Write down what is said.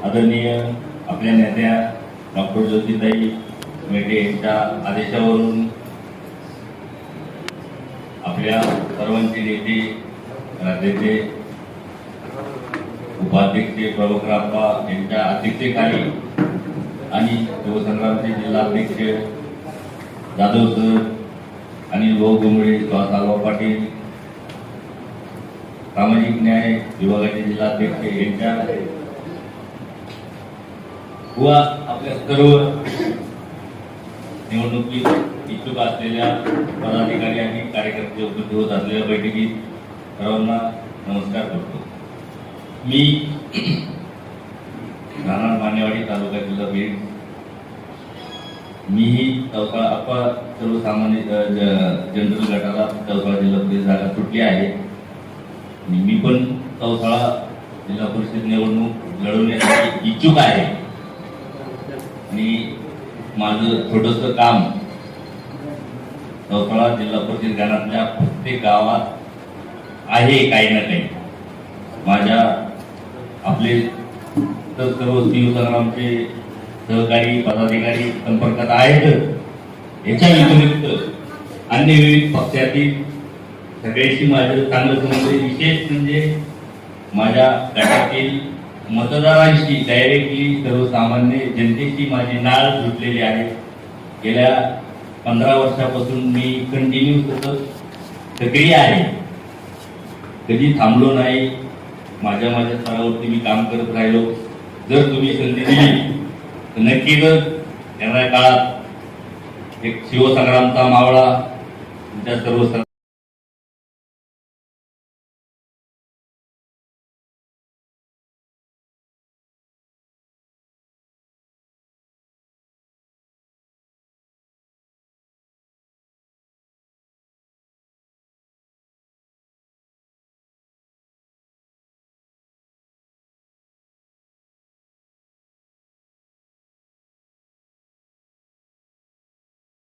आदरणीय आपल्या नेत्या डॉक्टर ज्योतिताई मेटे यांच्या आदेशावरून आपल्या सर्वांचे नेते राज्याचे उपाध्यक्ष प्रमुखराप्पा यांच्या अध्यक्षतेखाली आणि शिवसंग्रामचे जिल्हाध्यक्ष जाधव सर अनिल भाऊ गुंबळे सुहास पाटील सामाजिक न्याय विभागाचे जिल्हाध्यक्ष यांच्या व आपल्या सर्व निवडणुकीत इच्छुक असलेल्या पदाधिकारी आणि कार्यकर्ते उपस्थित होत असलेल्या बैठकीत सर्वांना नमस्कार करतो। मी राहणार मानेवाडी तालुका जिल्हा बीड। मीही चौसाळा अपा सर्वसामान्य जनरल गटाला चौसाळा जिल्हा परिषद जागा सुटली आहे आणि मी पण चौसाळा जिल्हा परिषद निवडणूक लढवण्यासाठी इच्छुक आहे आणि माझं छोटंसं काम चौसाळा जिल्हा परिषद गणातल्या प्रत्येक गावात आहे काही ना काही। माझ्या आपले तर सर्व शिवसंग्रामचे सहकारी पदाधिकारी संपर्कात आहेत। याच्या व्यतिरिक्त अन्य विविध पक्षातील सगळ्यांशी माझं चांगलं संबंध। विशेष म्हणजे माझ्या गटातील मतदारांशी डायरेक्टली सर्वसामान्य जनतेशी माझी नाळ जुटलेली आहे। गेल्या 15 वर्षापासून मी कंटिन्यू सतत सक्रिय आहे, कधी थांबलो नाही। माझ्या स्तरावरती मी काम करत राहिलो। जर तुम्ही संधी दिली तर नक्कीच येणाऱ्या काळात एक शिवसंग्रामचा मावळा तुमच्या सर्व